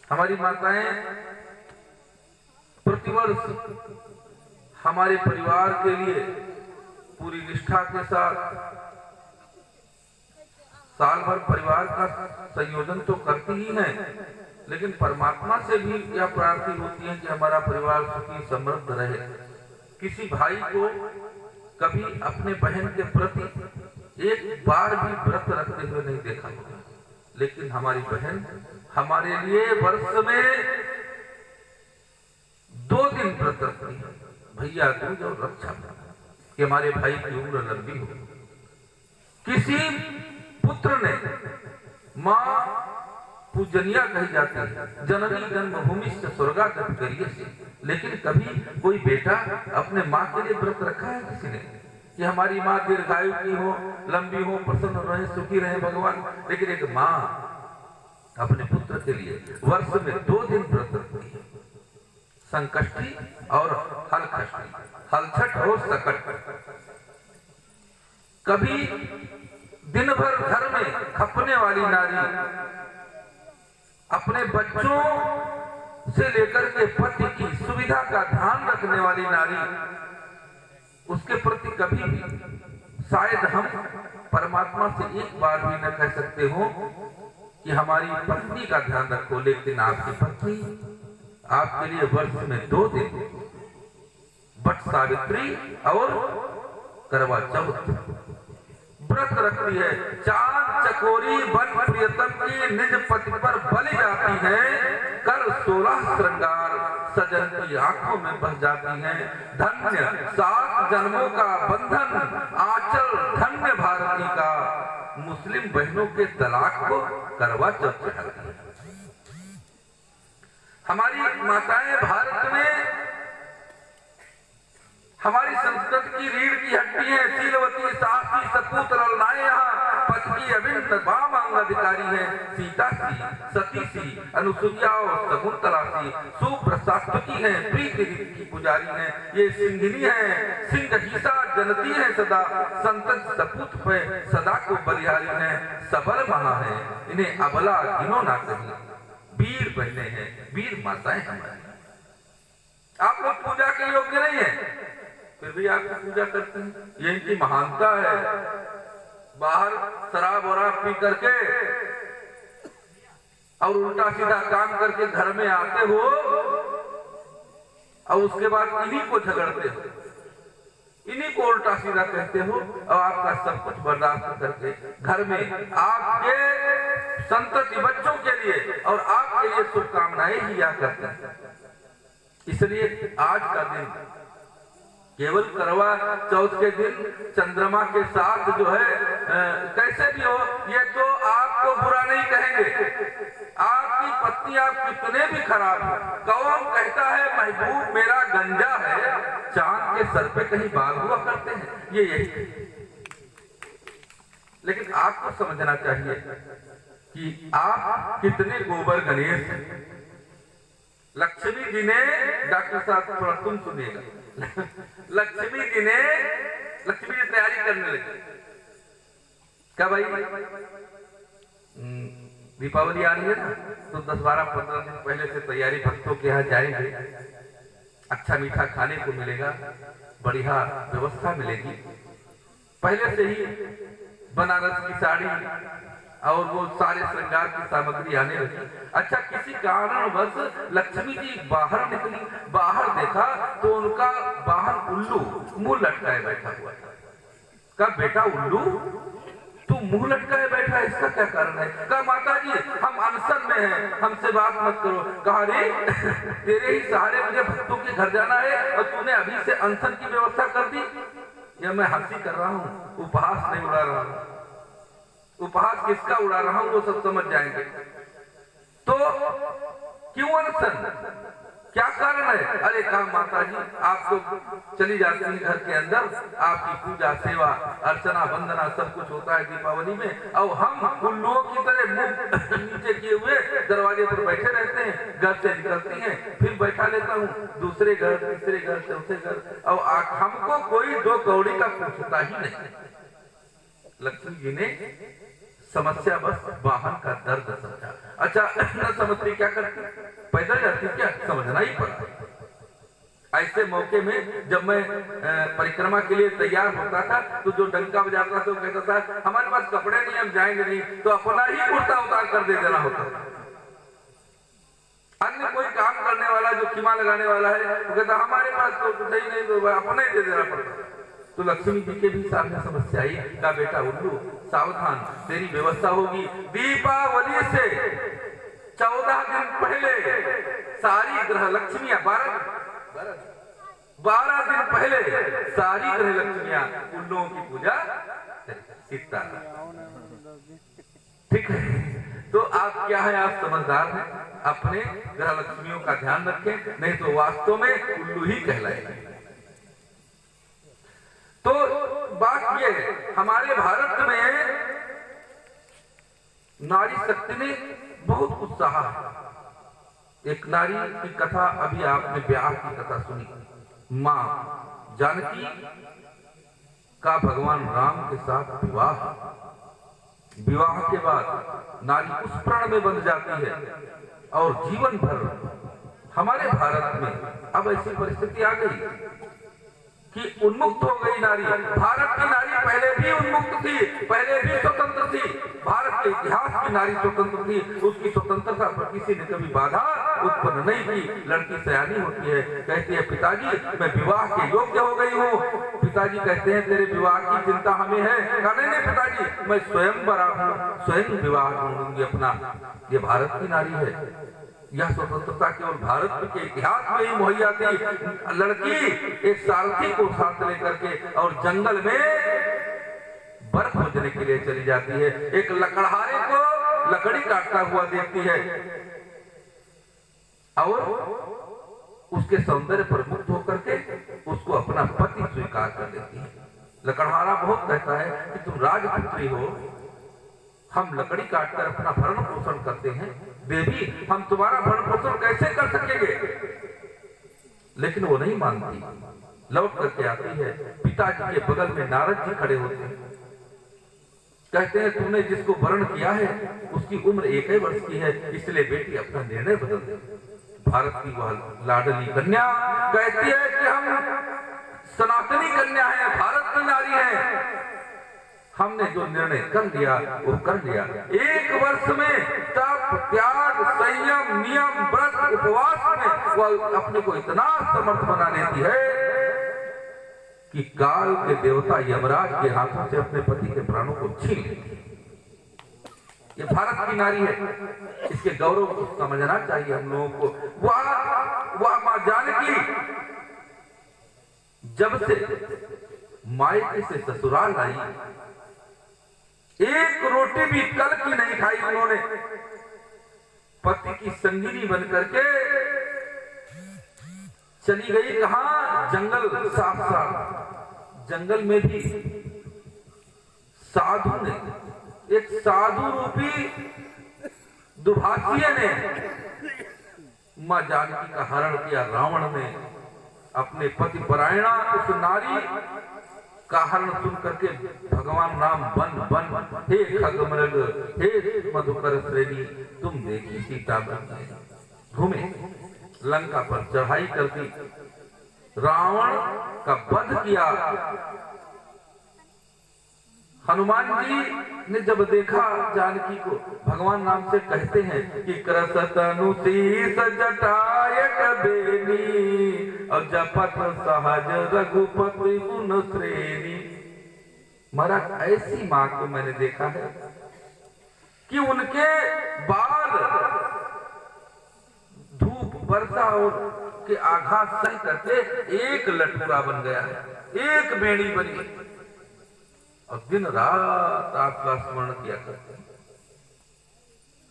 हमारी माताएं प्रतिवर्ष हमारे परिवार के लिए पूरी निष्ठा के साथ साल भर परिवार का संयोजन तो करती ही हैं, लेकिन परमात्मा से भी यह प्रार्थना होती है कि हमारा परिवार सुखी समृद्ध रहे। किसी भाई को कभी अपने बहन के प्रति एक बार भी व्रत रखते हुए नहीं देखा होगा, लेकिन हमारी बहन हमारे लिए वर्ष में 2 दिन व्रत रखती है, भैया दूज और रक्षा कि हमारे भाई की उम्र लंबी हो। किसी पुत्र ने मां पूजनिया कही जाती है, जननी जन्मभूमि से स्वर्गागत करिए से, लेकिन कभी कोई बेटा अपने माँ के लिए व्रत रखा है किसी ने कि हमारी माँ दीर्घायु की हो, लंबी हो, प्रसन्न रहे, सुखी रहे भगवान। लेकिन एक माँ अपने पुत्र के लिए वर्ष में 2 दिन व्रत रखती है, संकष्टी और हलखष्टी, हलछठ और सकट। कभी दिन भर घर में खपने वाली नारी अपने बच्चों से लेकर के पति की सुविधा का ध्यान रखने वाली नारी, उसके प्रति कभी भी शायद हम परमात्मा से एक बार भी न कह सकते हो कि हमारी पत्नी का ध्यान रखो, लेकिन आपकी पत्नी आपके लिए वर्ष में 2 दिन वट सावित्री और करवा चौथ व्रत रखती है। चांद चकोरी बन प्रियतम की निज पति पर बलि जाती है, कर 16 श्रृंगार सजन की आंखों में बह जाती हैं। धन्य 7 जन्मों का बंधन आंचल धन्य भारती का, मुस्लिम बहनों के तलाक को करवा चौथ चढ़ाती है। हमारी माताएं भारत में हमारी संस्कृति की रीढ़ की हड्डी है। शीलवती, साहसी, सपूत, ललनाए पथ की अभिन्न वाम अधिकारी है। सीता सी, सती सी, अनुसुईया और शकुंतला सी सुप्रसात्वकी है, प्रीति की पुजारी है। ये सिंघिनी है, सिंघहीसा जनती है सदा, संतत सपूत पे सदा को बलिहारी है। सबल महा है, इन्हें अबला गिनो ना कहीं, वीर बहने हैं, वीर माताएं हमारी। आप लोग पूजा के योग्य नहीं है, फिर भी आपकी पूजा करते हैं, ये इनकी महानता है। बाहर शराब वराब पी करके और उल्टा सीधा काम करके घर में आते हो और उसके बाद इन्हीं को झगड़ते हो, इन्हीं को उल्टा सीधा कहते हो और आपका सब कुछ बर्दाश्त करके घर में आपके संतति बच्चों के लिए और आपके लिए शुभकामनाएं दिया करते हैं। इसलिए आज का दिन केवल करवा चौथ के दिन चंद्रमा के साथ जो है कैसे भी हो, ये तो आपको बुरा नहीं कहेंगे। आपकी पत्नी आप कितने भी खराब हो, कौन कहता है महबूब मेरा गंजा है, चांद के सर पे कहीं बाल हुआ करते हैं, ये यही। लेकिन आपको समझना चाहिए कि आप कितने गोबर गणेश हैं। लक्ष्मी जी ने, डॉक्टर साहब थोड़ा तुम सुनिएगा, लक्ष्मी जी तैयारी करने लगी। क्या भाई, दीपावली आ रही है ना, तो 10, 12, 15 दिन पहले से तैयारी, भक्तों के यहाँ जाएंगे, अच्छा मीठा खाने को मिलेगा, बढ़िया व्यवस्था मिलेगी। पहले से ही बनारस की साड़ी और वो सारे श्रृंगार की सामग्री आने लगी। अच्छा, किसी कारणवश लक्ष्मी जी बाहर निकली, बाहर देखा तो उनका बाहर उल्लू मुंह लटकाए बैठा हुआ था। कहा बेटा उल्लू तू मुंह लटकाए बैठा है, इसका क्या कारण है? कहा माता जी हम अनशन में हैं, हमसे बात मत करो। कहा रे तेरे ही सहारे मुझे भक्तों के घर जाना है और तूने अभी से अनशन की व्यवस्था कर दी। या मैं हंसी कर रहा हूँ, उपहास नहीं उड़ा रहा हूँ। उपहास किसका उड़ा रहा हूं वो सब समझ जाएंगे। तो क्यों अनशन, क्या कारण है? अरे कहा माता जी आप तो चली जाती हैं घर के अंदर, आपकी पूजा सेवा अर्चना वंदना सब कुछ होता है दीपावली में, और हम उल्लुओं की तरह मुंह नीचे किए हुए दरवाजे पर बैठे रहते हैं। घर से निकलती हैं, फिर बैठा लेता हूँ दूसरे घर, तीसरे घर, चौथे घर, और हमको कोई 2 कौड़ी का पूछता ही नहीं। लक्ष्मी जी ने समस्या बस वाहन का दर्द समझा। अच्छा न समझती क्या करती, पैदल जाती क्या, समझना ही पड़ा। ऐसे मौके में जब मैं परिक्रमा के लिए तैयार होता था तो जो डंका बजाता था वो कहता था हमारे पास कपड़े नहीं, हम जाएंगे नहीं, तो अपना ही कुर्ता उतार कर दे देना होता था। अन्य कोई काम करने वाला जो खीमा लगाने वाला है वो कहता हमारे पास तो कुछ ही नहीं, तो अपना ही दे देना पड़ता। तो लक्ष्मी जी के भी सामने समस्या आई, का बेटा उल्लू सावधान, तेरी व्यवस्था होगी। दीपावली से 14 दिन पहले सारी ग्रह लक्ष्मियां 12 दिन पहले सारी ग्रह लक्ष्मियां उल्लुओं की पूजा सीखता। ठीक है, तो आप क्या है, आप समझदार हैं, अपने ग्रह लक्ष्मियों का ध्यान रखें, नहीं तो वास्तव में उल्लू ही कहलाएगा। तो बात ये है, हमारे भारत में नारी शक्ति में बहुत उत्साह है। एक नारी की कथा, अभी आपने ब्याह की कथा सुनी, मां जानकी का भगवान राम के साथ विवाह, विवाह के बाद नारी उस प्रण में बंध जाती है और जीवन भर। हमारे भारत में अब ऐसी परिस्थिति आ गई कि उन्मुक्त हो गई नारी। भारत की नारी पहले भी उन्मुक्त थी, पहले भी स्वतंत्र थी, भारत के इतिहास की नारी स्वतंत्र थी, उसकी स्वतंत्रता पर किसी ने कभी बाधा उत्पन्न नहीं की। लड़की सयानी होती है, कहती है पिताजी मैं विवाह के योग्य हो गई हूँ। पिताजी कहते हैं तेरे विवाह की चिंता हमें है, नहीं पिताजी मैं स्वयं बड़ा हूँ, स्वयं विवाह ढूंढूंगी अपना। ये भारत की नारी है। यह स्वतंत्रता केवल भारत के इतिहास में ही मुहैया थी। लड़की एक सारथी को साथ लेकर के और जंगल में बर्फ खोजने के लिए चली जाती है। एक लकड़हारे को लकड़ी काटता हुआ देखती है और उसके सौंदर्य पर मुक्त होकर के उसको अपना पति स्वीकार कर लेती है। लकड़हारा बहुत कहता है कि तुम राजपुत्री हो, हम लकड़ी काटकर अपना भरण पोषण करते हैं, देवी हम तुम्हारा भरण पोषण कैसे कर सकेंगे। लेकिन वो नहीं मानती, लौट करके आती है। पिताजी के बगल में नारद जी खड़े होते हैं, कहते हैं तूने जिसको वर्ण किया है उसकी उम्र 1 ही वर्ष की है, इसलिए बेटी अपना निर्णय बदल दे। भारत की वह लाडली कन्या कहती है कि हम सनातनी कन्या है, भारत की नारी है, हमने जो निर्णय कर लिया वो कर लिया। 1 वर्ष में तप त्याग संयम नियम व्रत उपवास में वह अपने को इतना समर्थ बना लेती है कि काल के देवता यमराज के हाथों से अपने पति के प्राणों को छीन लेती है। ये भारत की नारी है, इसके गौरव को समझना चाहिए हम लोगों को। वह मां जानकी जब से मायके से ससुराल आई, 1 रोटी भी कल की नहीं खाई उन्होंने। पति की संगिनी बनकर के चली गई कहां, जंगल। साफ जंगल में भी साधु ने, एक साधु रूपी दुभाषिये ने मां जानकी का हरण किया। रावण ने अपने पति परायणा उस नारी का हरण सुन करके भगवान राम बन बन, हे खगमृग हे मधुकर श्रेणी, तुम देखी सीता बन घूमे, लंका पर चढ़ाई कर दी, रावण का वध किया। हनुमान जी ने जब देखा जानकी को, भगवान राम से कहते हैं कि करसतनु शीस जटायक बेनी और जपत सहज रघुपति गुण श्रेणी। महाराज ऐसी मां को मैंने देखा है कि उनके बाल धूप वर्षा और के आघात सह करके एक लटूरा बन गया है, एक बेड़ी बनी और दिन रात आपका स्मरण किया करते हैं,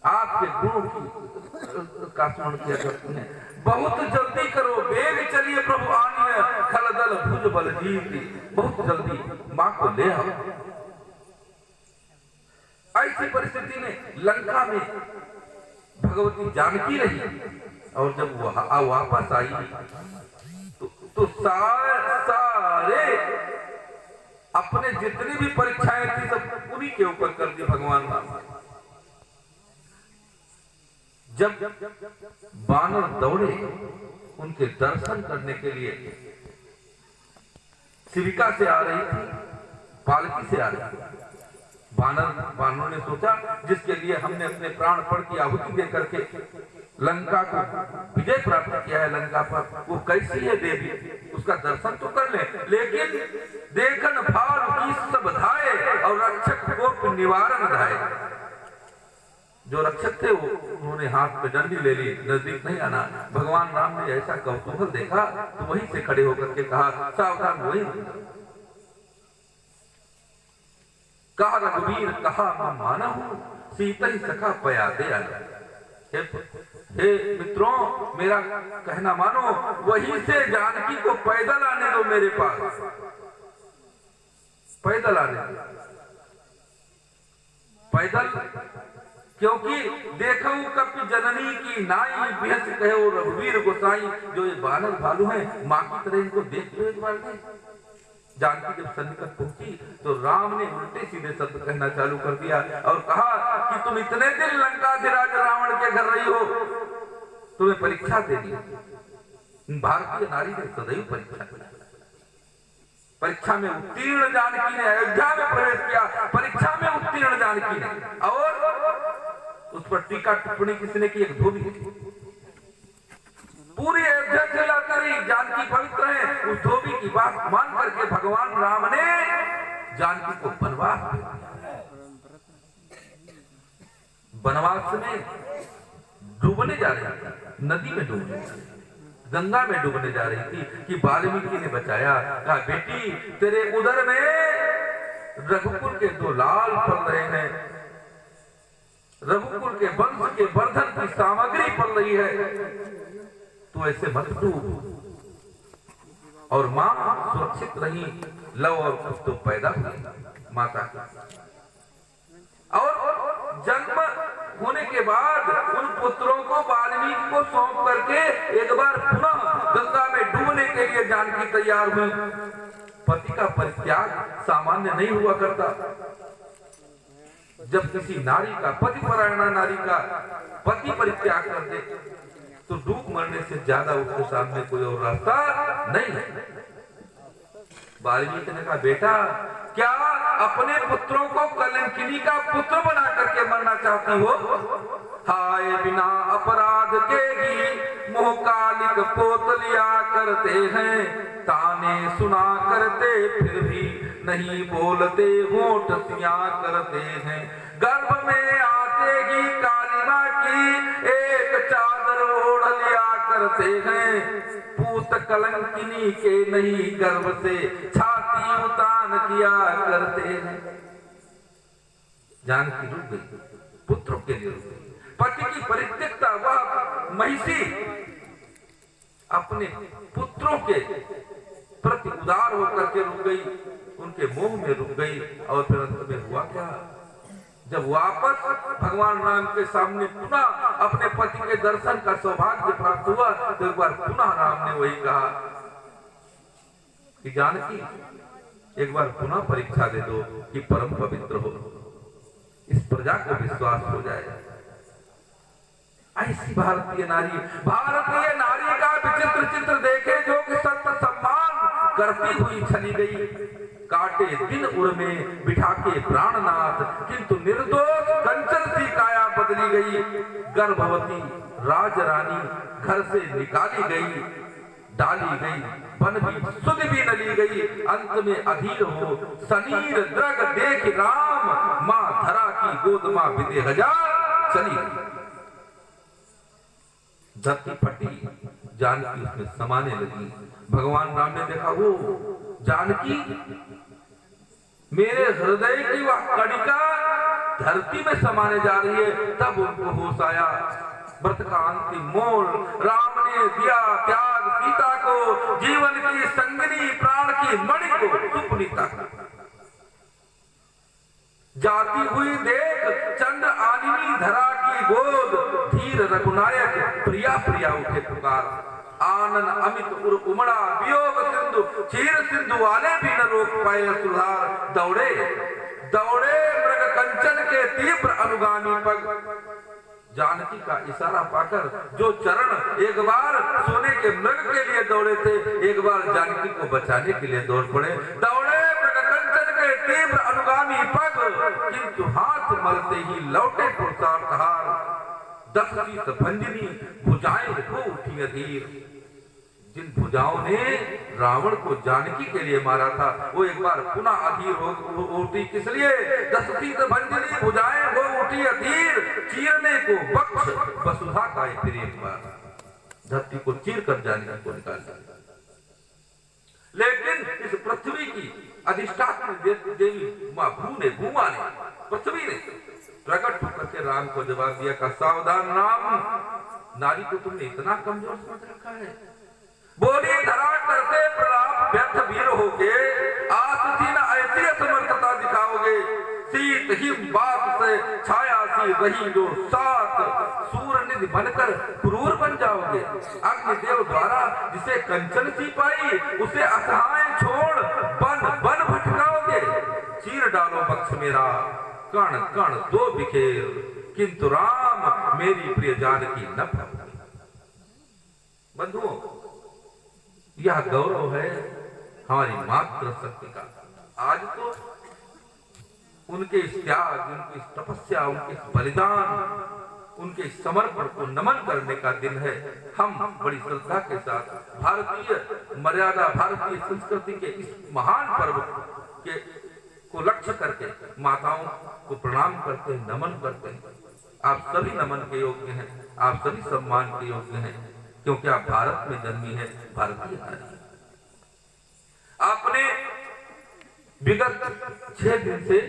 आपके गुणों का स्मरण किया करते हैं। बहुत जल्दी करो, वेग चलिए प्रभु आनिए, खलदल भुज बल जीती, बहुत जल्दी मां को ले आओ। ऐसी परिस्थिति में लंका में भगवती जानकी रही और जब वह वापस आई तो सारे अपने जितनी भी परीक्षाएं थी सब सूली के ऊपर कर दी भगवान राम। जब बानर दौड़े उनके दर्शन करने के लिए, शिविका से आ रही थी, पालकी से आ रही थी। बानरों ने सोचा जिसके लिए हमने अपने प्राण पण की आहुति दे करके लंका को विजय प्राप्त किया है, लंका पर वो कैसी है देवी, उसका दर्शन तो कर ले। लेकिन देखन भाल की सब धाये और रक्षक को निवारण धाये। जो रक्षक थे वो उन्होंने हाथ पे डंडी ले ली, नजदीक नहीं आना। भगवान राम ने ऐसा कौतूहल देखा तो वहीं से खड़े होकर के कहा, सावधान वही। कहा रघुवीर कहा मैं माना हूं, सीता ही सखा पया दे आया। हे मित्रों, मेरा कहना मानो, वहीं से जानकी को पैदल आने दो मेरे पास, पैदल आने दो, पैदल। क्योंकि देखो कपि जननी की नाई, बेहस कहे वो रघुवीर गोसाई। जो ये बानर भालू हैं, माँ की तरह इनको देख लो एक बार। जानकी जब सन्निकट पहुंची तो राम ने उल्टे सीधे शब्द कहना चालू कर दिया और कहा कि तुम इतने दिन लंकाधिराज रावण के घर रही हो, तुम्हें परीक्षा दे दी। भारतीय नारी ने सदैव परीक्षा दी। परीक्षा में उत्तीर्ण जानकी ने अयोध्या में प्रवेश किया, परीक्षा में उत्तीर्ण जानकी ने। और उस पर टीका टिप्पणी किसने की? एक धोबी। पूरी अयोध्या चिल्लाती रही जानकी पवित्र है। उस धोबी की बात मान करके भगवान राम ने जानकी को वनवास दिया। वनवास में डूबने जा रही थी, नदी में डूबने जा रही थी, गंगा में डूबने जा रही थी कि वाल्मीकि ने बचाया। कहा बेटी तेरे उदर में रघुकुल के दो लाल पल रहे हैं, रघुकुल के वंश के वर्धन की सामग्री पल रही है, तो ऐसे मत डूब। और मां सुरक्षित रही, लव और कुछ तो पैदा हुए माता का। और जन्म होने के बाद उन पुत्रों को वाल्मीकि को सौंप करके एक बार पुनः गंगा में डूबने के लिए जानकी तैयार हुई। पति का परित्याग सामान्य नहीं हुआ करता। जब किसी नारी का, पतिपरायणा नारी का पति परित्याग कर दे तो डूब मरने से ज्यादा उसके सामने कोई और रास्ता नहीं है। वाल्मीकि ने कहा बेटा क्या अपने पुत्रों को कलंकिनी का पुत्र बना करके मरना चाहती हो? हाय बिना अपराध के ही मोह कालिक पोत लिया करते हैं, ताने सुना करते फिर भी नहीं बोलते, होंठ सिया करते हैं। गर्भ में आते ही कालिमा की एक चादर ओढ़ लिया करते हैं, पूत कलंकिनी के नहीं गर्भ से छाती उतान किया करते हैं। जानकी रुक गई, पुत्रों के लिए रुक गई। पति की परित्यक्ता वह महिषी अपने पुत्रों के प्रति उदार होकर के रुक गई, उनके मोह में रुक गई। और फिर अंत में हुआ क्या? जब वापस भगवान राम के सामने पुनः अपने पति के दर्शन का सौभाग्य प्राप्त हुआ तो एक बार पुनः राम ने वही कहा कि जानकी एक बार पुनः परीक्षा दे दो कि परम पवित्र हो, इस प्रजा को विश्वास हो जाए। ऐसी भारतीय नारी का विचित्र चित्र देखे जो कि सत्य सम्मान करती हुई चली गई। काटे दिन उर में बिठा के प्राणनाथ, किंतु निर्दोष कंचन सी काया बदली गई। गर्भवती राजरानी घर से निकाली गई, डाली गई, बन भी सुध भी न ली गई। अंत में अधीर हो सनीर द्रग देख राम, मां धरा की गोद मां विदे हजार चली गई। धरती फटी, जानकी उसमें समाने लगी। भगवान राम ने देखा वो जानकी मेरे हृदय की वह कणिका धरती में समाने जा रही है। तब उनको होश आया, व्रत का अंतिम मोल राम ने दिया त्याग सीता को, जीवन की संगिनी प्राण की मणि को सुपुनीता को। जाती हुई देख चंद्र आनिनी धरा की गोद, धीर रघुनायक प्रिया प्रिया उठे पुकार। आनन अमित उर उमड़ा वियोग सिंधु, चीर सिंधु वाले भी न रोक पाए सुधार। दौड़े दौड़े मृग कंचन के तीव्र अनुगामी पग। जानकी का इशारा पाकर जो चरण एक बार सोने के मृग के लिए दौड़े थे, एक बार जानकी को बचाने के लिए दौड़ पड़े। दौड़े कंचन के तीव्र अनुगामी पग, किंतु हाथ मलते ही लौटे पुरुषार्थहार। 10 शीत भंजनी भुजाएं हो उठी अधीर। जिन भुजाओं ने रावण को जानकी के लिए मारा था, वो एक बार पुनः अधीर हो उठी। किस लिए? 10 शीत भंजनी भुजाएं हो उठी अधीर। चीरने को बख्श वसुधा का फिर एक बार, धरती को चीर कर जानकी को निकाल दिया। लेकिन इस पृथ्वी की अधिष्ठात्री देवी मां भूमा ने पृथ्वी ने प्रकट होकर के राम को जवाब दिया का सावधान राम, नारी को तुमने इतना कमजोर समझ रखा है। बोली धरा करते प्रलाप व्यर्थ वीर होगे, आसुती न ऐसी असमर्थता दिखाओगे। शीत हिम बात से छाया सी रही जो सात, सूर निधि बनकर क्रूर बन जाओगे। अग्निदेव द्वारा जिसे कंचन सी पाई, उसे असहाय छोड़ बन बन भटकाओगे। चीर डालो बक्ष मेरा कण कण दो बिखेर, किंतु राम मेरी प्रिय जानकी न पाओगे। बंधुओं, यह गौरव है हमारी मातृ शक्ति का। आज तो उनके इस त्याग, उनकी इस तपस्या, उनके इस बलिदान, उनके इस समर्पण को नमन करने का दिन है। हम बड़ी श्रद्धा के साथ भारतीय मर्यादा, भारतीय संस्कृति के इस महान पर्व के को लक्ष्य करके माताओं को प्रणाम करते हैं, नमन करते हैं। आप सभी नमन के योग्य हैं, आप सभी सम्मान के योग्य हैं, क्योंकि आप भारत में जन्मी है, भारतीय नारी। आपने विगत 6 दिन से